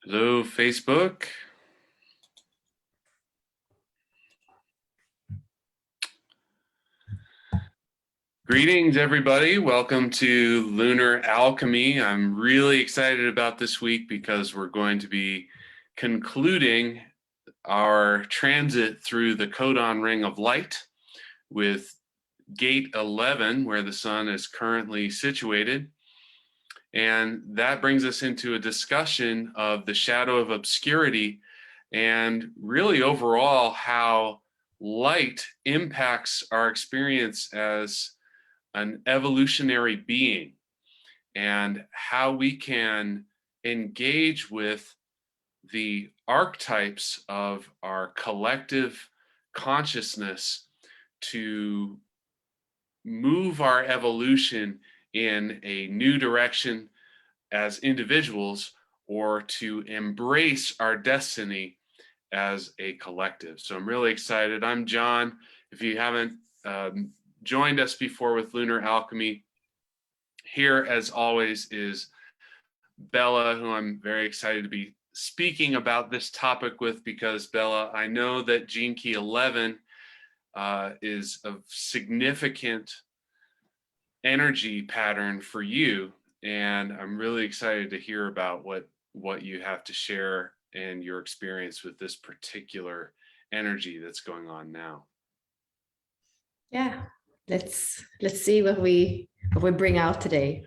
Hello, Facebook. Greetings, everybody. Welcome to Lunar Alchemy. I'm really excited about this week because we're going to be concluding our transit through the codon ring of light with gate 11, where the sun is currently situated. And that brings us into a discussion of the shadow of obscurity and really overall how light impacts our experience as an evolutionary being and how we can engage with the archetypes of our collective consciousness to move our evolution in a new direction as individuals or to embrace our destiny as a collective. So I'm really excited. I'm John. If you haven't joined us before with Lunar Alchemy, here as always is Bella, who I'm very excited to be speaking about this topic with, because Bella, I know that Gene Key 11 is a significant energy pattern for you, and I'm really excited to hear about what you have to share and your experience with this particular energy that's going on now. Yeah, let's see what we bring out today.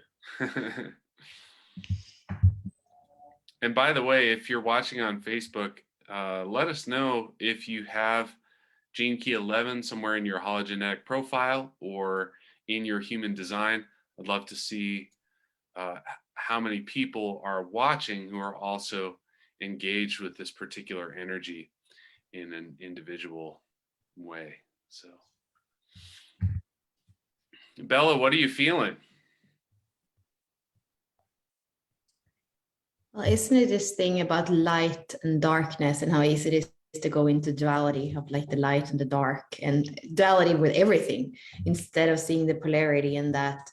And by the way, if you're watching on Facebook, let us know if you have Gene Key 11 somewhere in your hologenetic profile or in your human design. I'd love to see how many people are watching who are also engaged with this particular energy in an individual way. So, Bella, what are you feeling? Well, isn't it this thing about light and darkness and how easy it is to go into duality of like the light and the dark, and duality with everything instead of seeing the polarity and that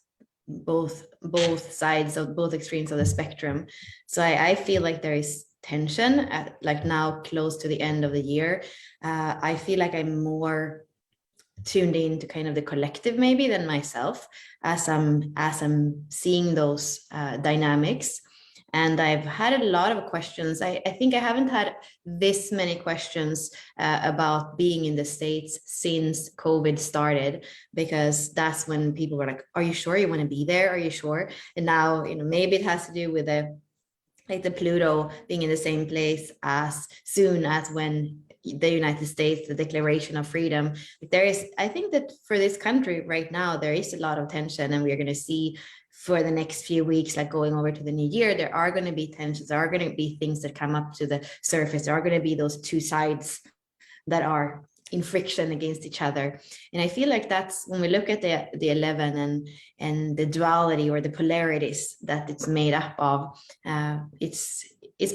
both sides of both extremes of the spectrum. So I feel like there is tension at, like now close to the end of the year. I feel like I'm more tuned into kind of the collective maybe than myself as I'm seeing those dynamics. And I've had a lot of questions. I think I haven't had this many questions about being in the States since COVID started, because that's when people were like, are you sure you want to be there? Are you sure? And now, maybe it has to do with the Pluto being in the same place as soon as when the United States, the Declaration of Freedom. I think that for this country right now, there is a lot of tension, and we're going to see for the next few weeks, like going over to the new year, there are going to be tensions. There are going to be things that come up to the surface. There are going to be those two sides that are in friction against each other. And I feel like that's when we look at the 11 and the duality or the polarities that it's made up of, it's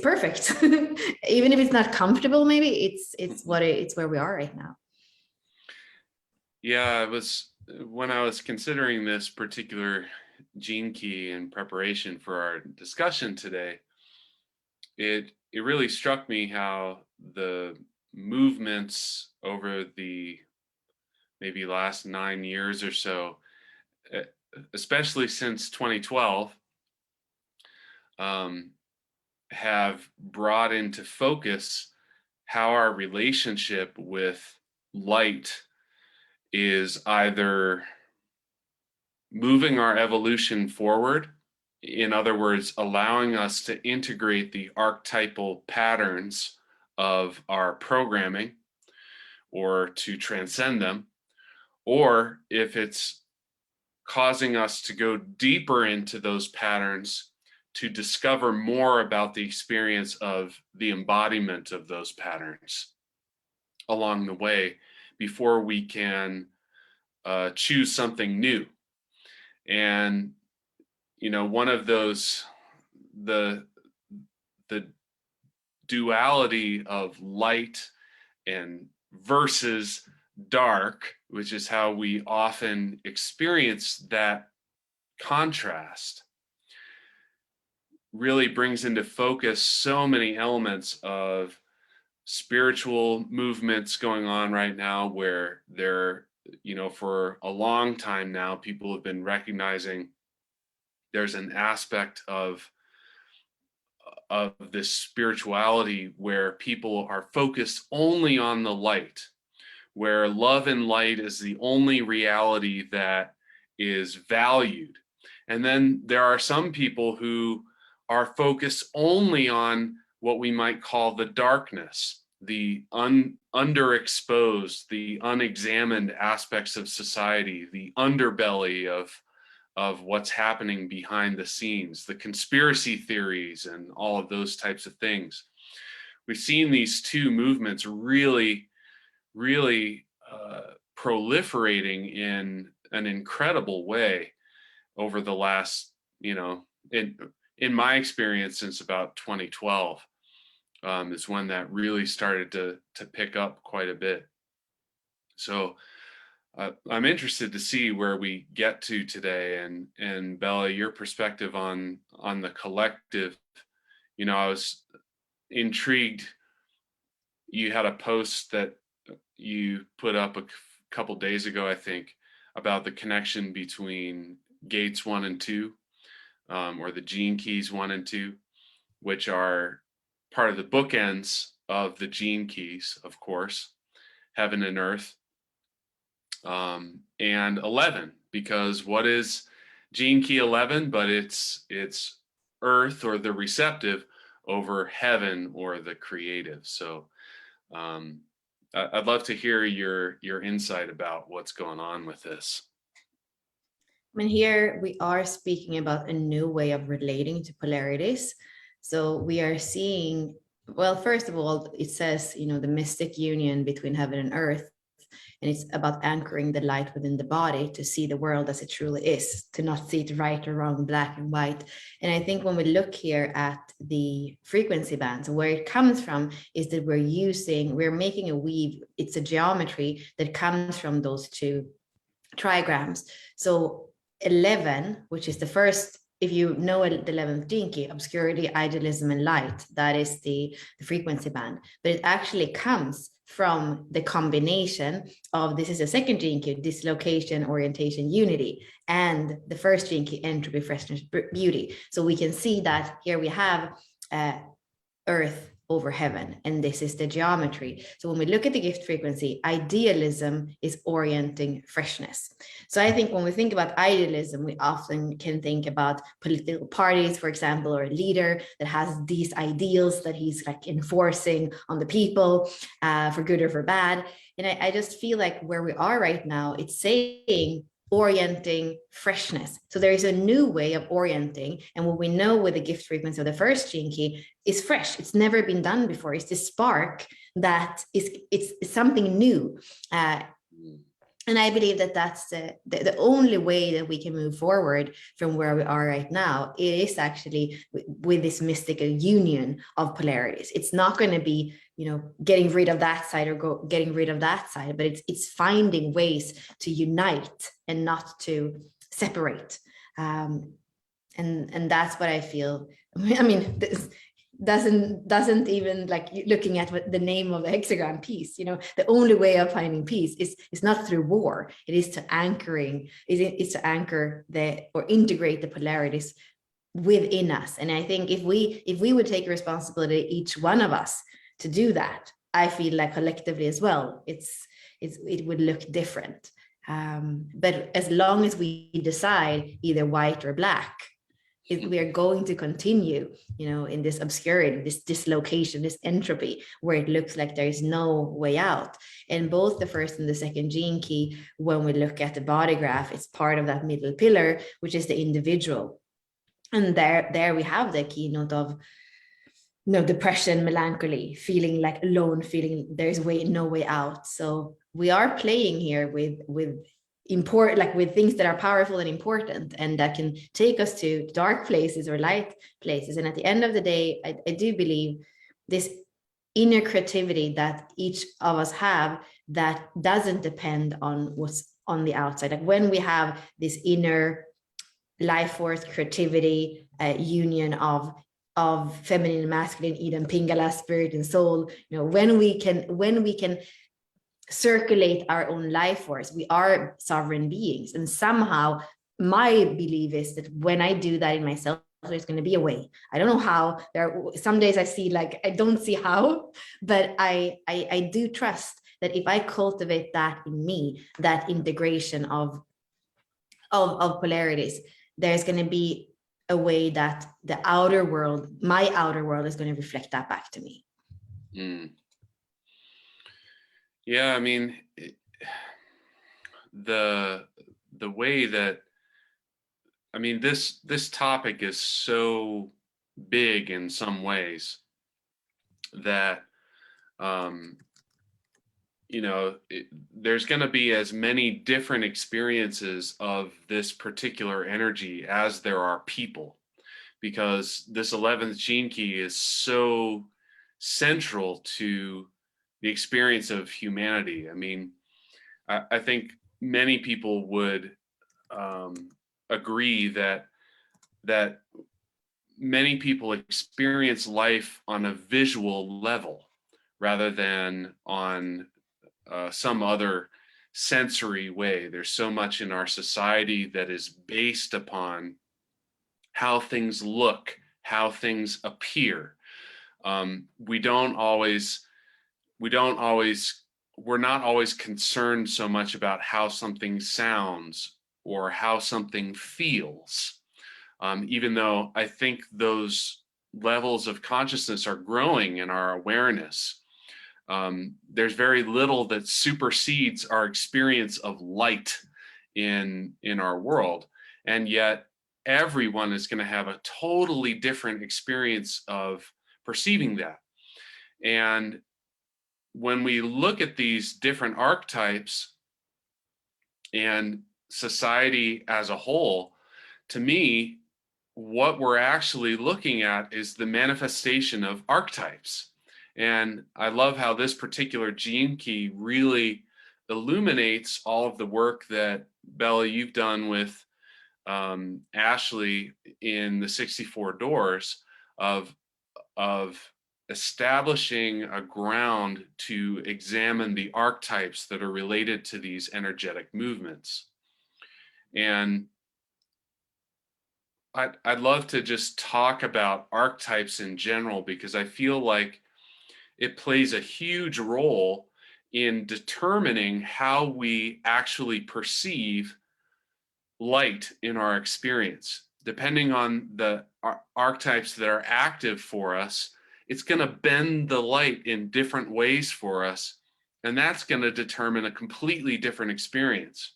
perfect. Even if it's not comfortable, maybe it's where we are right now. Yeah, when I was considering this particular gene key in preparation for our discussion today, it really struck me how the movements over the maybe last 9 years or so, especially since 2012, have brought into focus how our relationship with light is either moving our evolution forward, in other words, allowing us to integrate the archetypal patterns of our programming or to transcend them, or if it's causing us to go deeper into those patterns to discover more about the experience of the embodiment of those patterns along the way before we can choose something new. And one of those, the duality of light and versus dark, which is how we often experience that contrast. really brings into focus so many elements of spiritual movements going on right now, where they're, for a long time now, people have been recognizing there's an aspect of this spirituality where people are focused only on the light, where love and light is the only reality that is valued. And then there are some people who are focused only on what we might call the darkness, the underexposed, the unexamined aspects of society, the underbelly of what's happening behind the scenes, the conspiracy theories and all of those types of things. We've seen these two movements really proliferating in an incredible way over the last, in my experience, since about 2012, is when that really started to pick up quite a bit. So I'm interested to see where we get to today, and Bella, your perspective on the collective. I was intrigued. You had a post that you put up a couple days ago, I think, about the connection between gates 1 and 2, or the gene keys 1 and 2, which are part of the bookends of the gene keys, of course, heaven and earth, and 11, because what is gene key 11? But it's earth, or the receptive, over heaven, or the creative. So I'd love to hear your insight about what's going on with this. I mean, here we are speaking about a new way of relating to polarities. So we are seeing, well, first of all, it says, the mystic union between heaven and earth. And it's about anchoring the light within the body to see the world as it truly is, to not see it right or wrong, black and white. And I think when we look here at the frequency bands, where it comes from is that we're making a weave. It's a geometry that comes from those two trigrams. So 11, which is the first, if you know the 11th gene key, obscurity, idealism, and light, that is the frequency band. But it actually comes from the combination of, this is a second gene key, dislocation, orientation, unity, and the first gene key, entropy, freshness, beauty. So we can see that here we have earth over heaven, and this is the geometry. So when we look at the gift frequency, idealism is orienting freshness. So I think when we think about idealism, we often can think about political parties, for example, or a leader that has these ideals that he's like enforcing on the people, for good or for bad. And I just feel like where we are right now, it's saying orienting freshness. So there is a new way of orienting. And what we know with the gift frequency of the first gene key is fresh. It's never been done before. It's this spark that it's something new. And I believe that that's the only way that we can move forward from where we are right now. It is actually with this mystical union of polarities. It's not going to be, getting rid of that side or getting rid of that side, but it's finding ways to unite and not to separate. And that's what I feel. I mean, this doesn't even, like, looking at what the name of the hexagon, peace, the only way of finding peace is not through war. It is to anchor or integrate the polarities within us. And I think if we would take responsibility, each one of us, to do that, I feel like collectively as well, it would look different. But as long as we decide either white or black, we are going to continue, in this obscurity, this dislocation, this entropy, where it looks like there is no way out. And both the first and the second gene key, when we look at the body graph, it's part of that middle pillar, which is the individual. And there we have the keynote of depression, melancholy, feeling like alone, feeling there's no way out. So we are playing here with things that are powerful and important, and that can take us to dark places or light places. And at the end of the day, I do believe this inner creativity that each of us have, that doesn't depend on what's on the outside. Like when we have this inner life force, creativity, union of feminine and masculine, Eden, Pingala, spirit and soul. You know, when we can circulate our own life force, we are sovereign beings. And somehow my belief is that when I do that in myself, there's going to be a way. I don't know how. There are some days I see, like, I don't see how, but I do trust that if I cultivate that in me, that integration of polarities, there's going to be a way that the outer world, my outer world, is going to reflect that back to me. Yeah, I mean, the way that, I mean, this topic is so big in some ways that you know, there's going to be as many different experiences of this particular energy as there are people, because this 11th gene key is so central to the experience of humanity. I mean, I think many people would agree that many people experience life on a visual level rather than on some other sensory way. There's so much in our society that is based upon how things look, how things appear. We're not always concerned so much about how something sounds or how something feels. Even though I think those levels of consciousness are growing in our awareness. There's very little that supersedes our experience of light in our world, and yet everyone is going to have a totally different experience of perceiving that. And when we look at these different archetypes and society as a whole, to me, what we're actually looking at is the manifestation of archetypes. And I love how this particular gene key really illuminates all of the work that, Bella, you've done with Ashley in the 64 doors of establishing a ground to examine the archetypes that are related to these energetic movements. And I'd love to just talk about archetypes in general, because I feel like it plays a huge role in determining how we actually perceive light in our experience. Depending on the archetypes that are active for us, it's going to bend the light in different ways for us, and that's going to determine a completely different experience.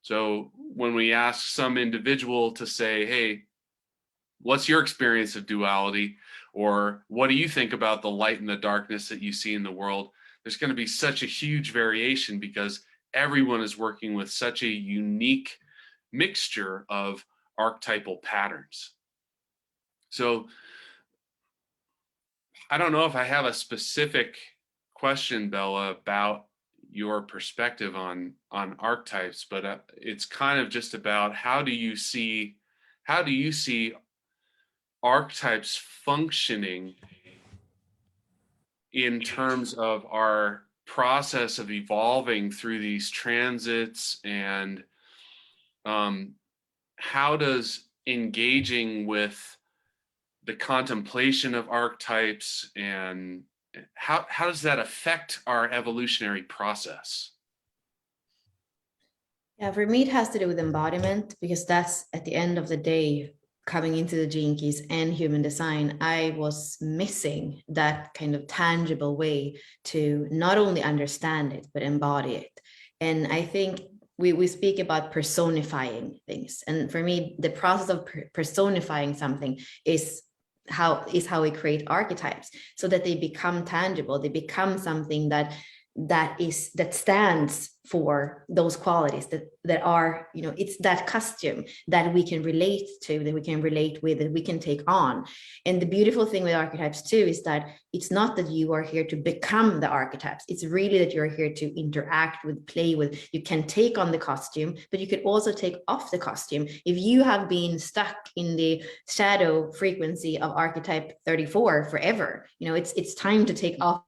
So when we ask some individual to say, hey, what's your experience of duality? Or what do you think about the light and the darkness that you see in the world? There's going to be such a huge variation, because everyone is working with such a unique mixture of archetypal patterns. So I don't know if I have a specific question, Bella, about your perspective on archetypes, but it's kind of just about how do you see archetypes functioning in terms of our process of evolving through these transits, and how does engaging with the contemplation of archetypes, and how does that affect our evolutionary process? Yeah, for me, it has to do with embodiment, because that's at the end of the day, coming into the gene keys and human design, I was missing that kind of tangible way to not only understand it, but embody it. And I think we speak about personifying things. And for me, the process of personifying something is how we create archetypes, so that they become tangible. They become something that stands for those qualities that are, you know, it's that costume that we can relate to, that we can relate with, that we can take on. And the beautiful thing with archetypes too is that it's not that you are here to become the archetypes. It's really that you're here to interact with, play with. You can take on the costume, but you could also take off the costume. If you have been stuck in the shadow frequency of archetype 34 forever, you know, it's time to take off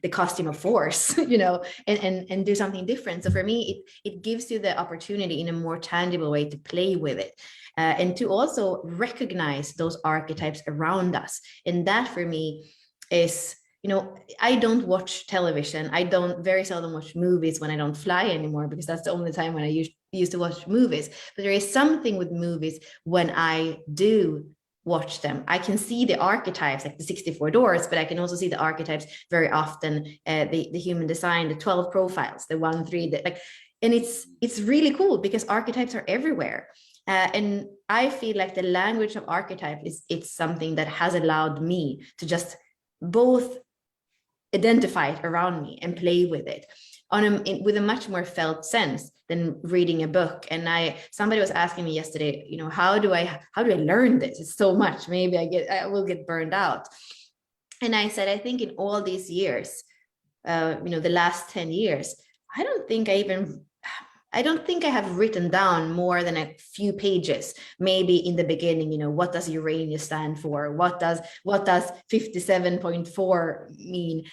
the costume of force, you know, and do something different. So for me, it gives you the opportunity in a more tangible way to play with it. And to also recognize those archetypes around us. And that for me is, you know, I don't watch television. I don't very seldom watch movies when I don't fly anymore, because that's the only time when I used to watch movies. But there is something with movies when I do watch them. I can see the archetypes, like the 64 doors, but I can also see the archetypes very often, the human design, the 12 profiles, the 1-3, like, and it's really cool because archetypes are everywhere. And I feel like the language of archetype it's something that has allowed me to just both identify it around me and play with it with a much more felt sense than reading a book. And somebody was asking me yesterday, you know, how do I learn this? It's so much, maybe I will get burned out. And I said, I think in all these years, you know, the last 10 years, I don't think I have written down more than a few pages. Maybe in the beginning, you know, what does Uranus stand for? What does 57.4 mean?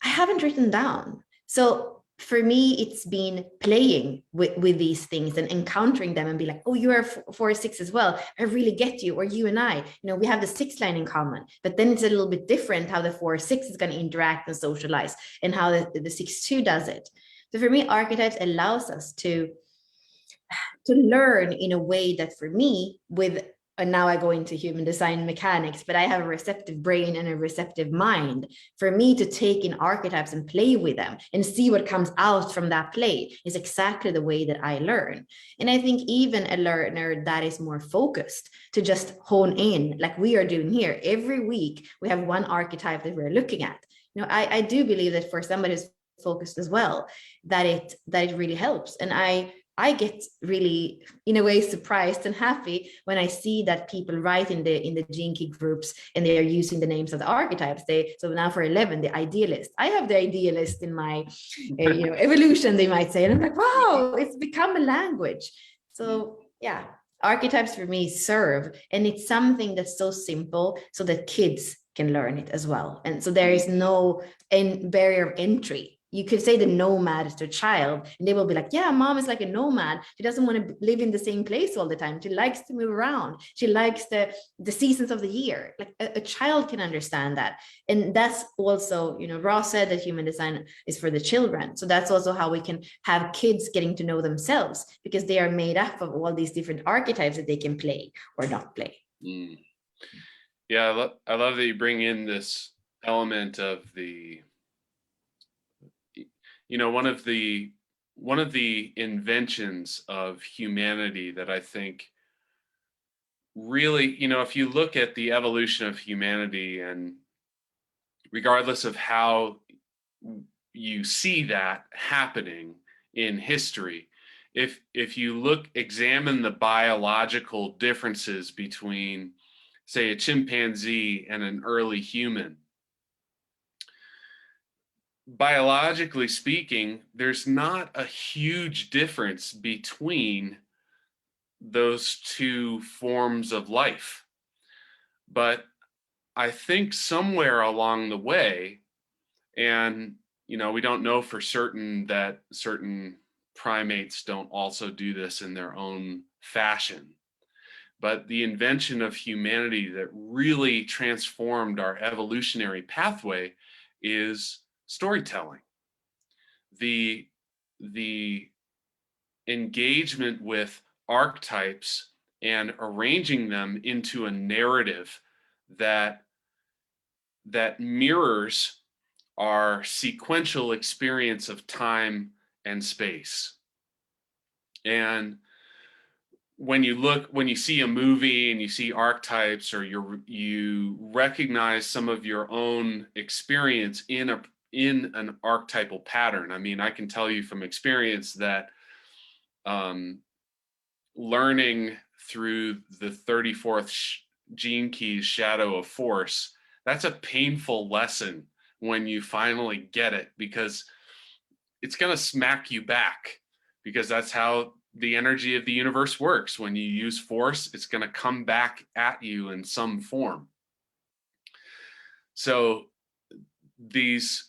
I haven't written down. So for me, it's been playing with these things and encountering them and be like, oh, you are 4-6 as well. I really get you. Or you and I, you know, we have the 6 line in common, but then it's a little bit different how the 4-6 is going to interact and socialize, and how the 6-2 does it. So for me, archetypes allows us to learn in a way that for me, and now I go into human design mechanics, but I have a receptive brain and a receptive mind. For me to take in archetypes and play with them and see what comes out from that play is exactly the way that I learn. And I think even a learner that is more focused to just hone in, like we are doing here, every week we have one archetype that we're looking at. You know, I do believe that for somebody who's focused as well, that it really helps. And I get really, in a way, surprised and happy when I see that people write in the Gene Key groups and they are using the names of the archetypes. So now for 11, the idealist. I have the idealist in my, you know, evolution, they might say, and I'm like, wow, it's become a language. So yeah, archetypes for me serve, and it's something that's so simple so that kids can learn it as well. And so there is no barrier of entry. You could say the nomad to a child and they will be like, yeah, mom is like a nomad. She doesn't want to live in the same place all the time. She likes to move around. She likes the seasons of the year. Like a child can understand that. And that's also, you know, Ross said that human design is for the children. So that's also how we can have kids getting to know themselves, because they are made up of all these different archetypes that they can play or not play. Mm. Yeah, I love that you bring in this element of the, you know, one of the inventions of humanity that I think really, you know, if you look at the evolution of humanity, and regardless of how you see that happening in history, if you examine the biological differences between, say, a chimpanzee and an early human, biologically speaking, there's not a huge difference between those two forms of life. But I think somewhere along the way, and you know, we don't know for certain that certain primates don't also do this in their own fashion, but the invention of humanity that really transformed our evolutionary pathway is storytelling. The engagement with archetypes and arranging them into a narrative that mirrors our sequential experience of time and space. And when you see a movie and you see archetypes, or you recognize some of your own experience in in an archetypal pattern. I mean, I can tell you from experience that learning through the 34th gene key's shadow of force, that's a painful lesson when you finally get it, because it's going to smack you back, because that's how the energy of the universe works. When you use force, it's going to come back at you in some form. So these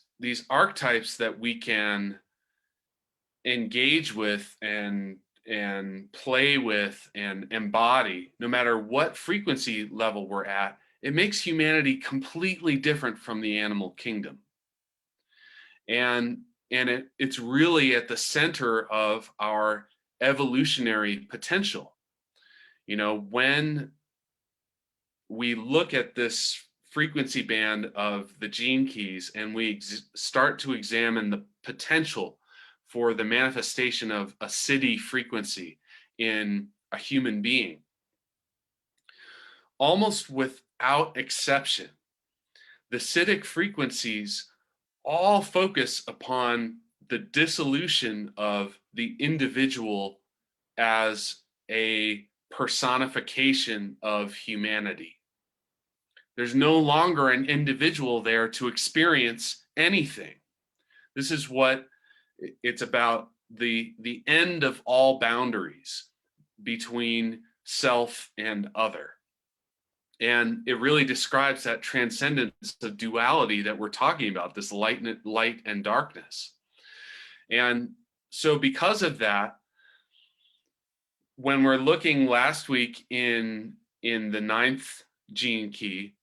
archetypes that we can engage with and play with and embody, no matter what frequency level we're at, it makes humanity completely different from the animal kingdom. And it's really at the center of our evolutionary potential. You know, when we look at this frequency band of the gene keys and we start to examine the potential for the manifestation of a Siddhi frequency in a human being, almost without exception, the Siddhic frequencies all focus upon the dissolution of the individual as a personification of humanity. There's no longer an individual there to experience anything. This is what it's about, the end of all boundaries between self and other. And it really describes that transcendence of duality that we're talking about, this light and darkness. And so because of that, when we're looking last week in the 9th gene key,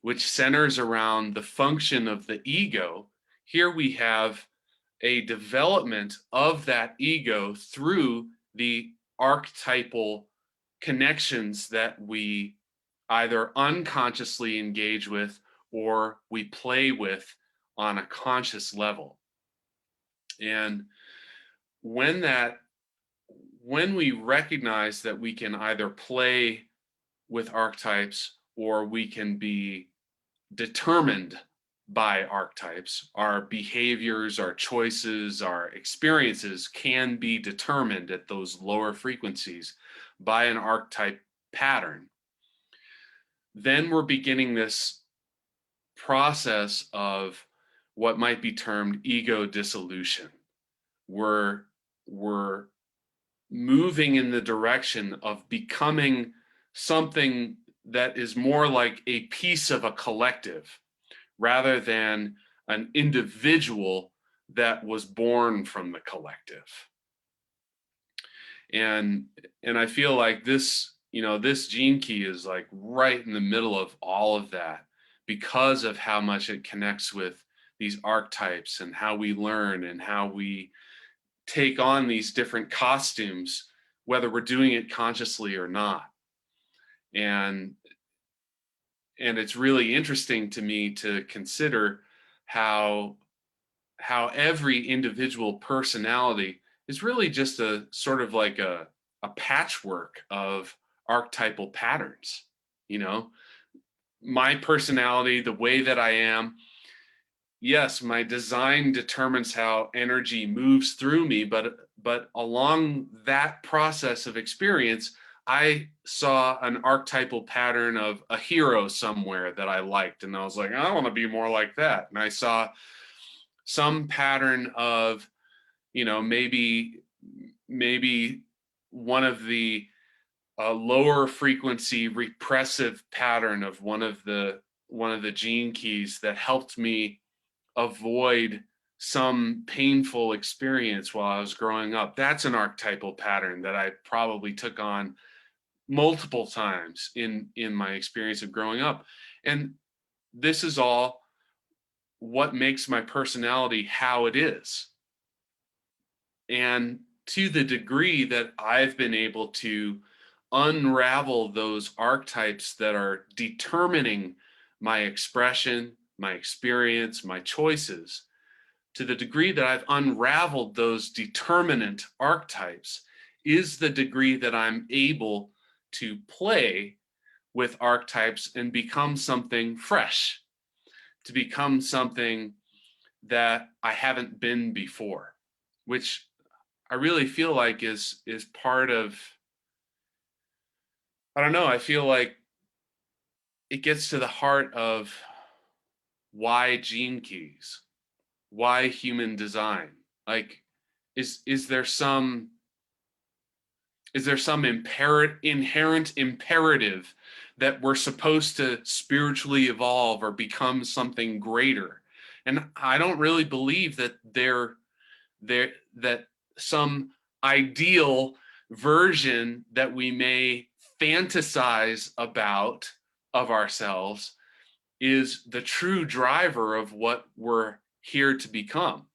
which centers around the function of the ego, here we have a development of that ego through the archetypal connections that we either unconsciously engage with or we play with on a conscious level. And when we recognize that we can either play with archetypes or we can be determined by archetypes, our behaviors, our choices, our experiences can be determined at those lower frequencies by an archetype pattern, then we're beginning this process of what might be termed ego dissolution. We're moving in the direction of becoming something that is more like a piece of a collective rather than an individual that was born from the collective. And I feel like this, you know, this gene key is like right in the middle of all of that, because of how much it connects with these archetypes and how we learn and how we take on these different costumes, whether we're doing it consciously or not. And it's really interesting to me to consider how every individual personality is really just a sort of like a patchwork of archetypal patterns. You know, my personality, the way that I am, yes, my design determines how energy moves through me, but along that process of experience, I saw an archetypal pattern of a hero somewhere that I liked, and I was like, I want to be more like that. And I saw some pattern of, you know, maybe one of the lower frequency repressive pattern of one of the gene keys that helped me avoid some painful experience while I was growing up. That's an archetypal pattern that I probably took on multiple times in my experience of growing up. And this is all what makes my personality how it is. And to the degree that I've been able to unravel those archetypes that are determining my expression, my experience, my choices, to the degree that I've unraveled those determinant archetypes is the degree that I'm able to play with archetypes and become something fresh, to become something that I haven't been before, which I really feel like is part of, I don't know, I feel like it gets to the heart of why gene keys, why human design. Like, is there some inherent imperative that we're supposed to spiritually evolve or become something greater? And I don't really believe that that some ideal version that we may fantasize about of ourselves is the true driver of what we're here to become.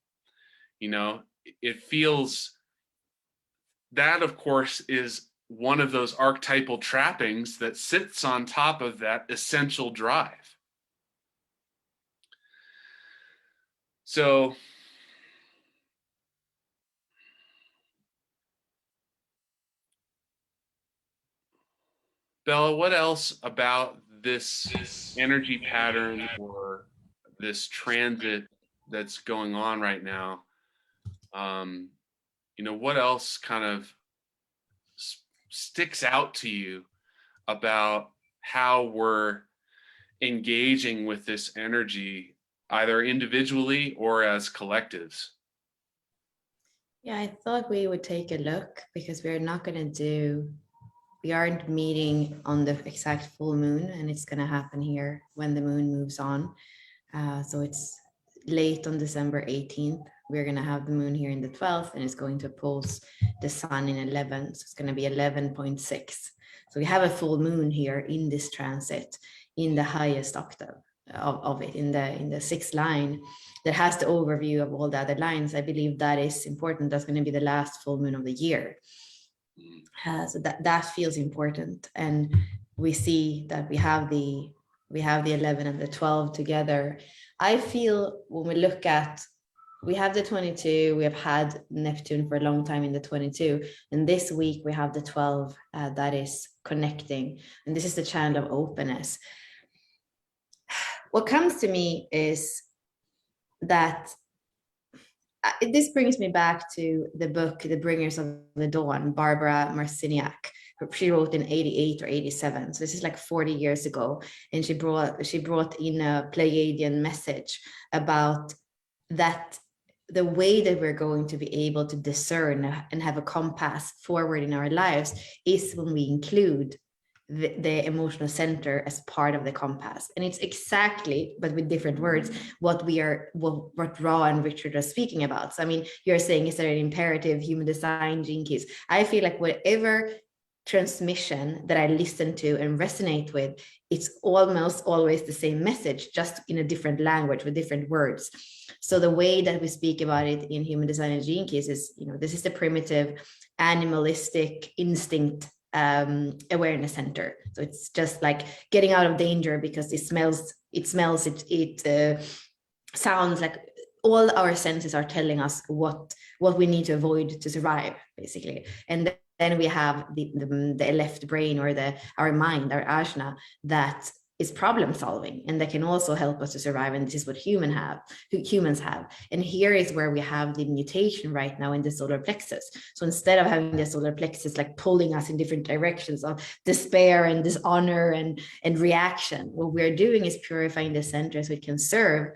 You know, it feels that, of course, is one of those archetypal trappings that sits on top of that essential drive. So, Bella, what else about this energy pattern or this transit that's going on right now? What else kind of sticks out to you about how we're engaging with this energy, either individually or as collectives? Yeah, I thought we would take a look because we aren't meeting on the exact full moon, and it's going to happen here when the moon moves on. So it's late on December 18th. We're going to have the moon here in the 12th, and it's going to oppose the sun in 11. So it's going to be 11.6. So we have a full moon here in this transit in the highest octave of it, in the sixth line that has the overview of all the other lines. I believe that is important. That's going to be the last full moon of the year. So that feels important. And we see that we have the 11 and the 12 together. I feel when we look at, we have the 22, we have had Neptune for a long time in the 22, and this week we have the 12 that is connecting, and this is the channel of openness. What comes to me is that this brings me back to the book, The Bringers of the Dawn, Barbara Marciniak. She wrote in 88 or 87. So this is like 40 years ago. And she brought in a Pleiadian message about that the way that we're going to be able to discern and have a compass forward in our lives is when we include the emotional center as part of the compass. And it's exactly, but with different words, what Ra and Richard are speaking about. So, I mean, you're saying, is there an imperative, human design, gene keys? I feel like whatever transmission that I listen to and resonate with, it's almost always the same message, just in a different language with different words. So the way that we speak about it in human design and gene keys is, this is the primitive animalistic instinct awareness center. So it's just like getting out of danger because it sounds like all our senses are telling us what we need to avoid to survive, basically. And then we have the left brain, or our mind, our ajna, that is problem solving, and that can also help us to survive. And this is what humans have. And here is where we have the mutation right now in the solar plexus. So instead of having the solar plexus like pulling us in different directions of despair and dishonor and reaction, what we're doing is purifying the center so it can serve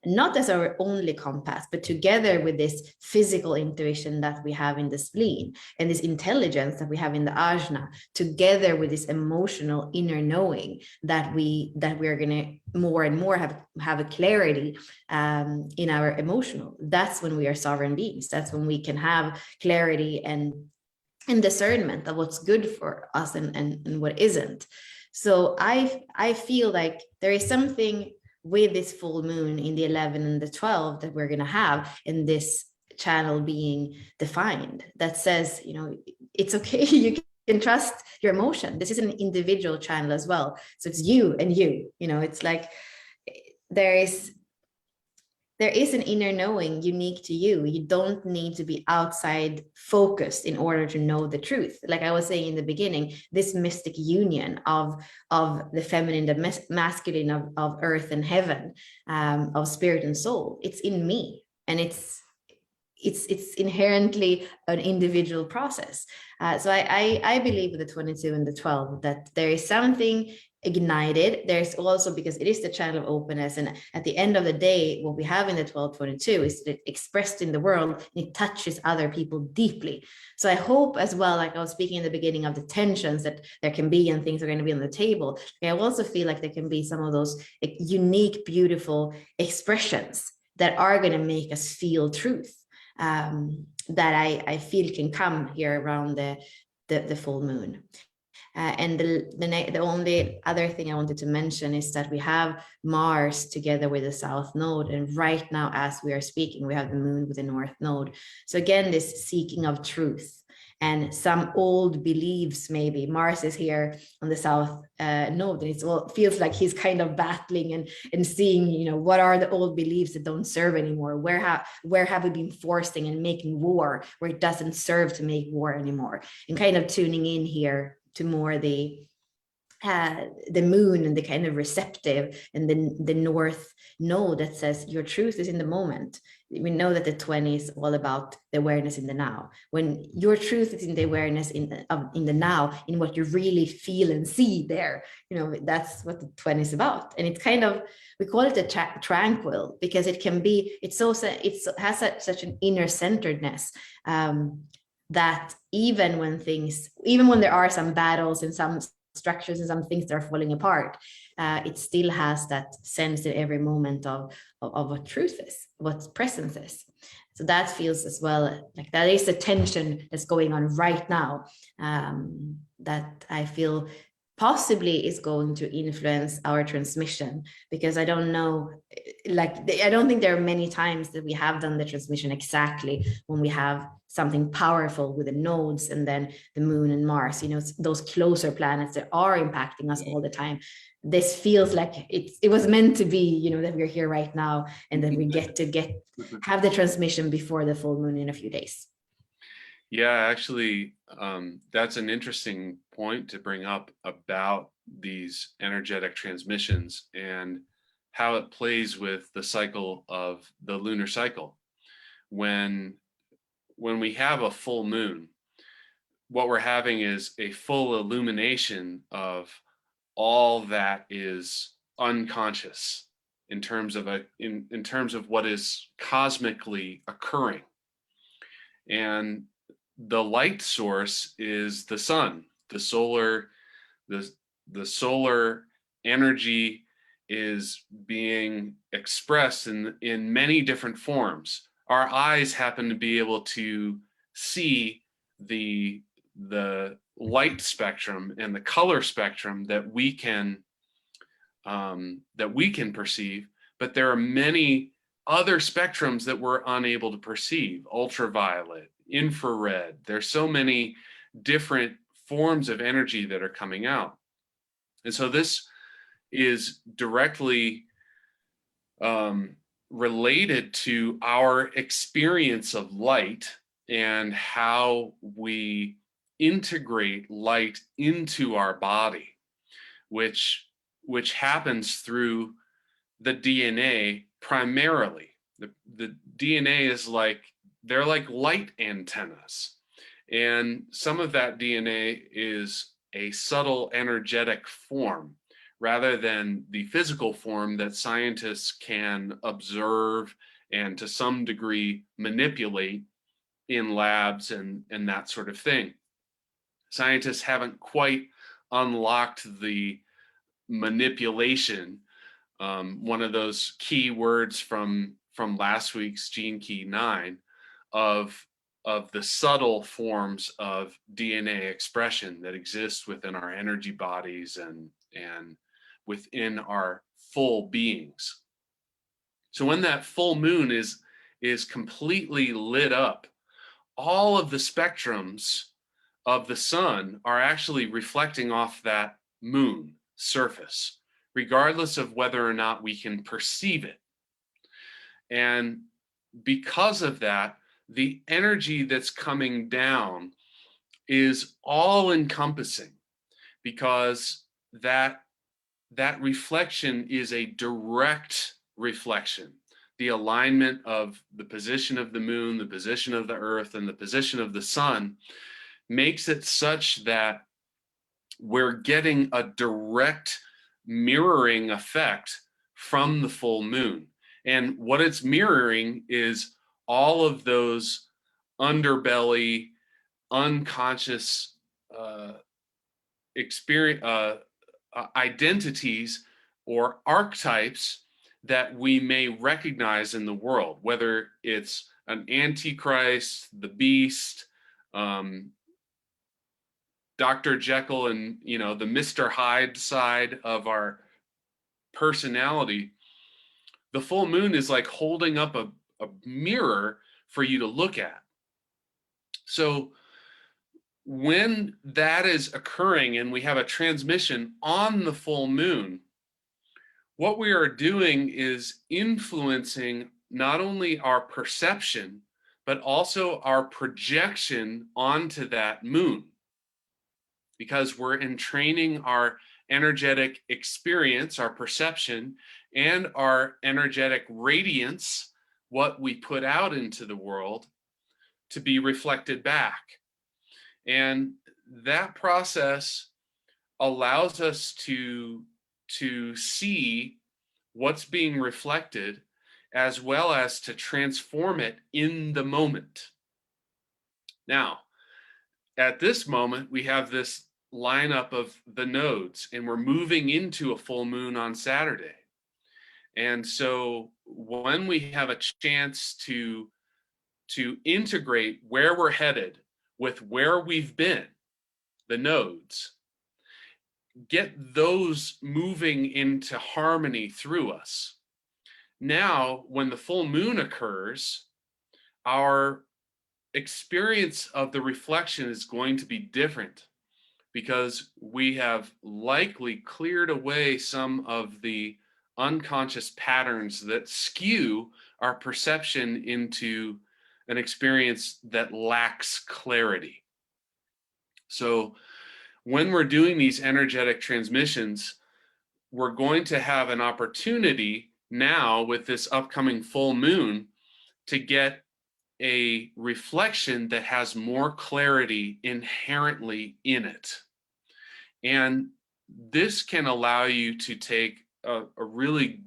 not as our only compass, but together with this physical intuition that we have in the spleen and this intelligence that we have in the ajna, together with this emotional inner knowing that we're going to more and more have a clarity in our emotional. That's when we are sovereign beings. That's when we can have clarity and discernment of what's good for us and what isn't. So I feel like there is something with this full moon in the 11 and the 12 that we're going to have in this channel being defined, that says, it's okay. You can trust your emotion. This is an individual channel as well. So it's you and you, it's like there is there is an inner knowing unique to you. You don't need to be outside focused in order to know the truth. Like I was saying in the beginning, this mystic union of the feminine, the masculine, of earth and heaven, of spirit and soul, it's in me. And it's inherently an individual process. So I believe with the 22 and the 12 that there is something ignited. There's also, because it is the channel of openness, and at the end of the day, what we have in the 1222 is that expressed in the world, and it touches other people deeply. So I hope as well, like I was speaking in the beginning of the tensions that there can be and things are going to be on the table, I also feel like there can be some of those unique, beautiful expressions that are going to make us feel truth, that I feel can come here around the full moon. And the only other thing I wanted to mention is that we have Mars together with the South Node. And right now, as we are speaking, we have the moon with the North Node. So again, this seeking of truth and some old beliefs, maybe. Mars is here on the South Node, and it feels like he's kind of battling and seeing, you know, what are the old beliefs that don't serve anymore? Where have we been forcing and making war where it doesn't serve to make war anymore? And kind of tuning in here to more the moon and the kind of receptive, and the North Node that says your truth is in the moment. We know that the 20 is all about the awareness in the now. When your truth is in the awareness in the now, in what you really feel and see there, you know, that's what the 20 is about. And it's kind of, we call it a tranquil, because it can be, it has such an inner centeredness, that even when there are some battles and some structures and some things that are falling apart, it still has that sense in every moment of what truth is, what presence is. So that feels as well like that is the tension that's going on right now, that I feel possibly is going to influence our transmission, because I don't know, like I don't think there are many times that we have done the transmission exactly when we have something powerful with the nodes and then the moon and Mars, you know, those closer planets that are impacting us all the time. This feels like it was meant to be, you know, that we're here right now, and that we get have the transmission before the full moon in a few days. Yeah, actually, that's an interesting point to bring up about these energetic transmissions and how it plays with the cycle of the lunar cycle. When we have a full moon, what we're having is a full illumination of all that is unconscious in terms of in terms of what is cosmically occurring. And the light source is the sun. The solar energy is being expressed in many different forms. Our eyes happen to be able to see the light spectrum and the color spectrum that we can perceive, but there are many other spectrums that we're unable to perceive: ultraviolet, infrared. There's so many different forms of energy that are coming out. And so this is directly related to our experience of light and how we integrate light into our body, which happens through the DNA primarily. The DNA is they're like light antennas. And some of that DNA is a subtle energetic form rather than the physical form that scientists can observe and to some degree manipulate in labs and that sort of thing. Scientists haven't quite unlocked the manipulation, one of those key words from last week's Gene Key 9, of the subtle forms of DNA expression that exist within our energy bodies and within our full beings. So when that full moon is completely lit up, all of the spectrums of the sun are actually reflecting off that moon surface, regardless of whether or not we can perceive it. And because of that, the energy that's coming down is all encompassing, because that reflection is a direct reflection. The alignment of the position of the moon, the position of the earth, and the position of the sun makes it such that we're getting a direct mirroring effect from the full moon. And what it's mirroring is all of those underbelly, unconscious experience, identities or archetypes that we may recognize in the world, whether it's an antichrist, the beast, Dr. Jekyll, and the Mr. Hyde side of our personality. The full moon is like holding up a mirror for you to look at. So when that is occurring and we have a transmission on the full moon, what we are doing is influencing not only our perception, but also our projection onto that moon, because we're entraining our energetic experience, our perception, and our energetic radiance, what we put out into the world, to be reflected back. And that process allows us to see what's being reflected, as well as to transform it in the moment. Now, at this moment, we have this lineup of the nodes, and we're moving into a full moon on Saturday. And so when we have a chance to integrate where we're headed with where we've been, the nodes, get those moving into harmony through us. Now, when the full moon occurs, our experience of the reflection is going to be different, because we have likely cleared away some of the unconscious patterns that skew our perception into an experience that lacks clarity. So when we're doing these energetic transmissions, we're going to have an opportunity now with this upcoming full moon to get a reflection that has more clarity inherently in it. And this can allow you to take a really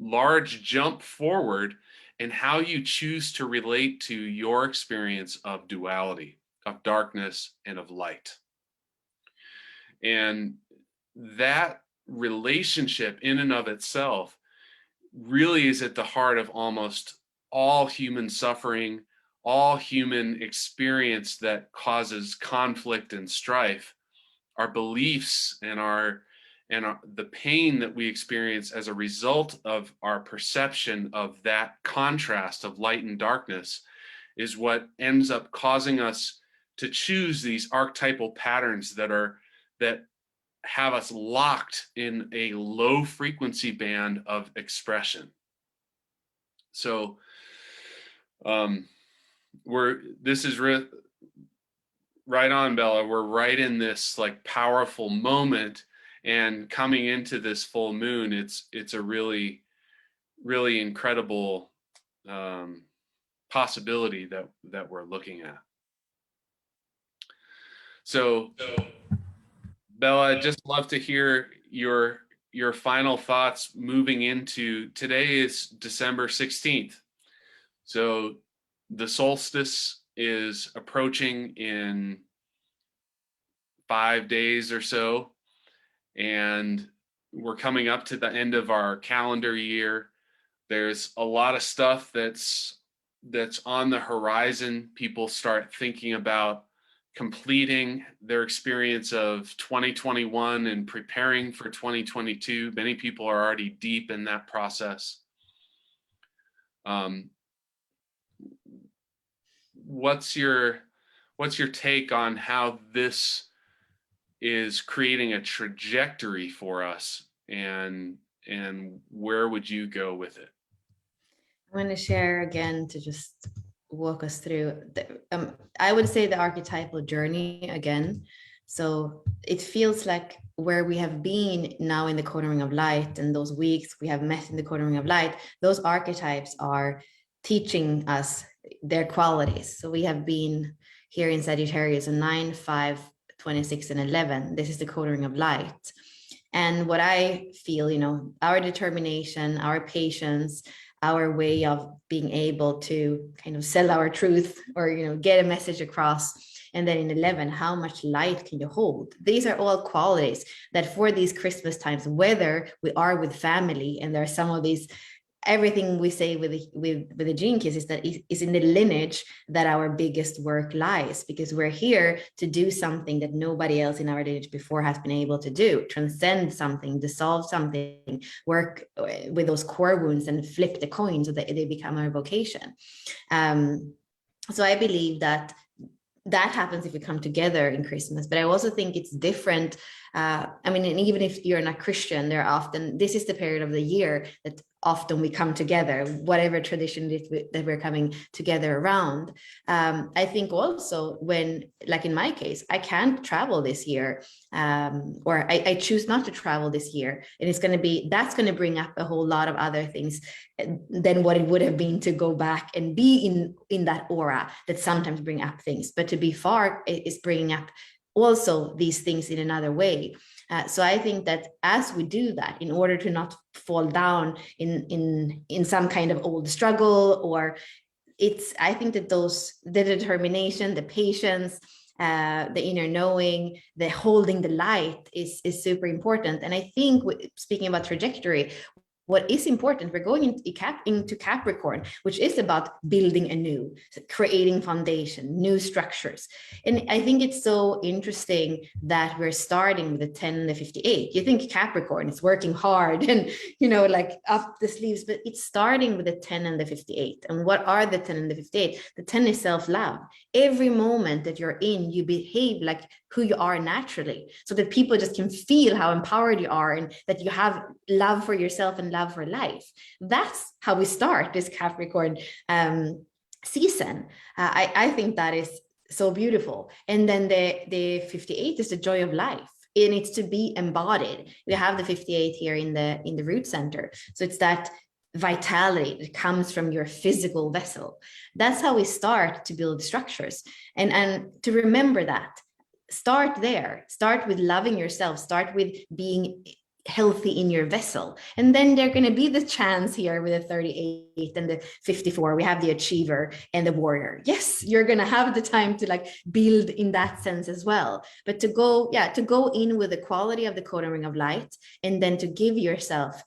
large jump forward in how you choose to relate to your experience of duality, of darkness, and of light. And that relationship in and of itself really is at the heart of almost all human suffering, all human experience that causes conflict and strife. Our beliefs and the pain that we experience as a result of our perception of that contrast of light and darkness is what ends up causing us to choose these archetypal patterns that have us locked in a low frequency band of expression. So this is right on, Bella. We're right in this like powerful moment, and coming into this full moon, it's a really, really incredible possibility that we're looking at. So Bella, I'd just love to hear your final thoughts moving into today. Is December 16th. So the solstice is approaching in 5 days or so, and we're coming up to the end of our calendar year. There's a lot of stuff that's on the horizon. People start thinking about completing their experience of 2021 and preparing for 2022. Many people are already deep in that process. What's your take on how this is creating a trajectory for us, and where would you go with it? I'm going to share again to just walk us through. I would say the archetypal journey again. So it feels like where we have been now in the cornering of light, and those weeks we have met in the cornering of light, those archetypes are teaching us their qualities. So we have been here in Sagittarius, 9, 5, 26, and 11. This is the cornering of light. And what I feel, our determination, our patience, our way of being able to kind of sell our truth or get a message across. And then in 11, how much light can you hold? These are all qualities that for these Christmas times, whether we are with family, and there are some of these, everything we say with the gene keys is that is in the lineage that our biggest work lies, because we're here to do something that nobody else in our lineage before has been able to do: transcend something, dissolve something, work with those core wounds and flip the coin so that they become our vocation. So I believe that happens if we come together in Christmas. But I also think it's different. I mean, and even if you're not Christian, there are often, this is the period of the year that often we come together, whatever tradition that we're coming together around. I think also when, like in my case, I can't travel this year, or I choose not to travel this year. And that's going to bring up a whole lot of other things than what it would have been to go back and be in that aura that sometimes bring up things. But to be far is bringing up also these things in another way. So I think that as we do that, in order to not fall down in some kind of old struggle, or I think that the determination, the patience, the inner knowing, the holding the light is super important. And I think, speaking about trajectory, what is important, we're going into Capricorn, which is about building anew, creating foundation, new structures. And I think it's so interesting that we're starting with the 10 and the 58. You think Capricorn is working hard and, like up the sleeves, but it's starting with the 10 and the 58. And what are the 10 and the 58? The 10 is self-love. Every moment that you're in, you behave like who you are naturally, so that people just can feel how empowered you are and that you have love for yourself and love for life. That's how we start this Capricorn season. I think that is so beautiful. And then the 58 is the joy of life. It needs to be embodied. We have the 58 here in the root center. So it's that vitality that comes from your physical vessel. That's how we start to build structures. And to remember that, start there. Start with loving yourself. Start with being healthy in your vessel. And then there's going to be the chance here with the 38 and the 54. We have the achiever and the warrior. Yes, you're going to have the time to build in that sense as well. But to go in with the quality of the codon ring of light, and then to give yourself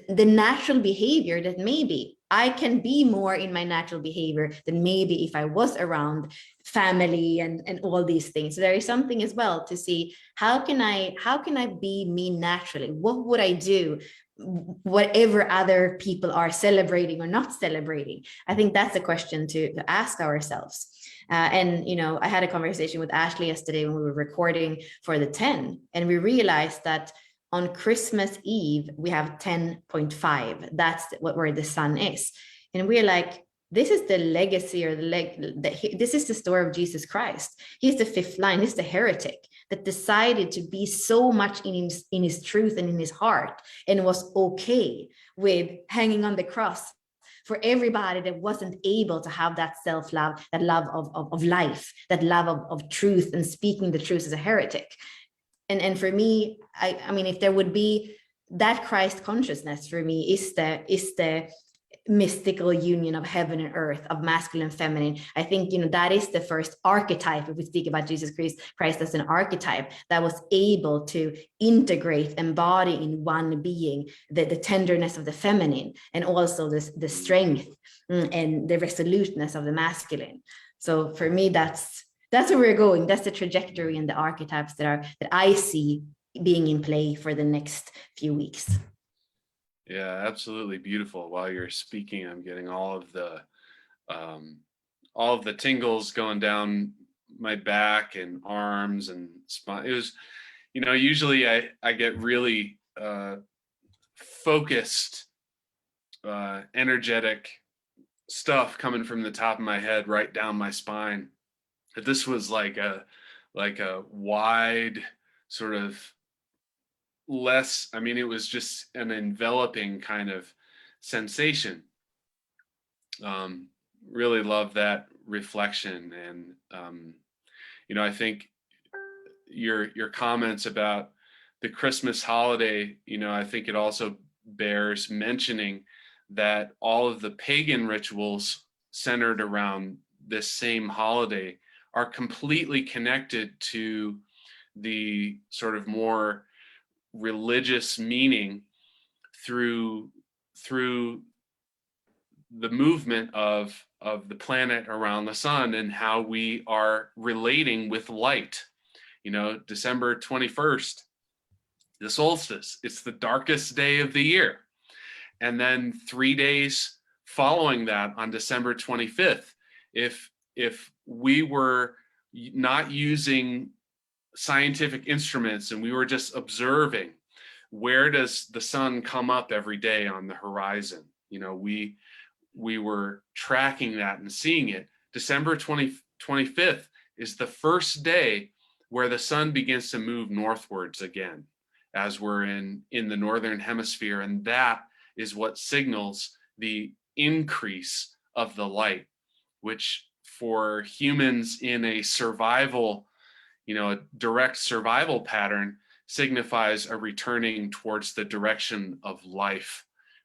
the natural behavior that maybe I can be more in my natural behavior than maybe if I was around family and all these things. So there is something as well to see, how can I be me naturally? What would I do whatever other people are celebrating or not celebrating? I think that's a question to ask ourselves. And I had a conversation with Ashley yesterday when we were recording for the 10, and we realized that on Christmas Eve, we have 10.5. That's where the sun is. And we're like, this is the legacy, or this is the story of Jesus Christ. He's the fifth line. He's the heretic that decided to be so much in his truth and in his heart, and was okay with hanging on the cross for everybody that wasn't able to have that self-love, that love of life, that love of truth and speaking the truth as a heretic. And for me, I mean, if there would be that Christ consciousness, for me is the mystical union of heaven and earth, of masculine and feminine. I think that is the first archetype, if we speak about Jesus Christ as an archetype that was able to integrate, embody in one being the tenderness of the feminine, and also the strength and the resoluteness of the masculine. So for me, that's where we're going. That's the trajectory and the archetypes that I see being in play for the next few weeks. Yeah, absolutely beautiful. While you're speaking, I'm getting all of the tingles going down my back and arms and spine. It was, usually I get really focused energetic stuff coming from the top of my head right down my spine. But this was like a wide sort of less, I mean, it was just an enveloping kind of sensation. Really love that reflection. And I think your comments about the Christmas holiday, I think it also bears mentioning that all of the pagan rituals centered around this same holiday are completely connected to the sort of more religious meaning through the movement of the planet around the sun and how we are relating with light. December 21st, the solstice, it's the darkest day of the year. And then 3 days following that, on December 25th, if we were not using scientific instruments and we were just observing, where does the sun come up every day on the horizon? We were tracking that and seeing it. December 25th is the first day where the sun begins to move northwards again, as we're in the northern hemisphere. And that is what signals the increase of the light, which for humans in a survival, a direct survival pattern, signifies a returning towards the direction of life,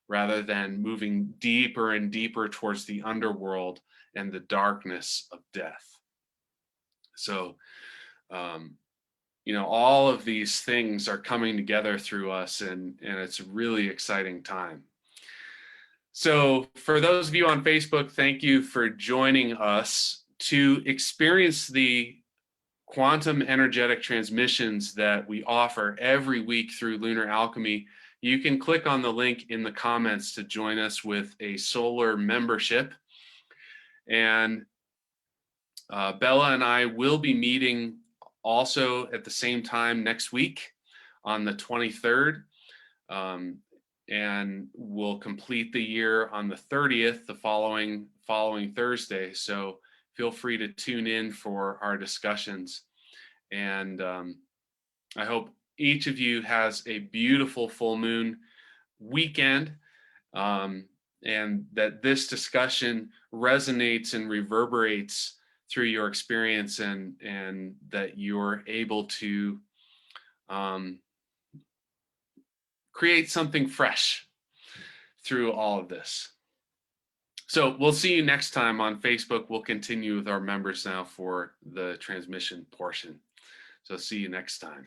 rather than moving deeper and deeper towards the underworld and the darkness of death. So, all of these things are coming together through us, and it's a really exciting time. So for those of you on Facebook, thank you for joining us to experience the quantum energetic transmissions that we offer every week through Lunar Alchemy. You can click on the link in the comments to join us with a solar membership. And Bella and I will be meeting also at the same time next week on the 23rd. And we'll complete the year on the 30th, the following Thursday. So feel free to tune in for our discussions. And I hope each of you has a beautiful full moon weekend, and that this discussion resonates and reverberates through your experience, and that you're able to create something fresh through all of this. So we'll see you next time on Facebook. We'll continue with our members now for the transmission portion. So see you next time.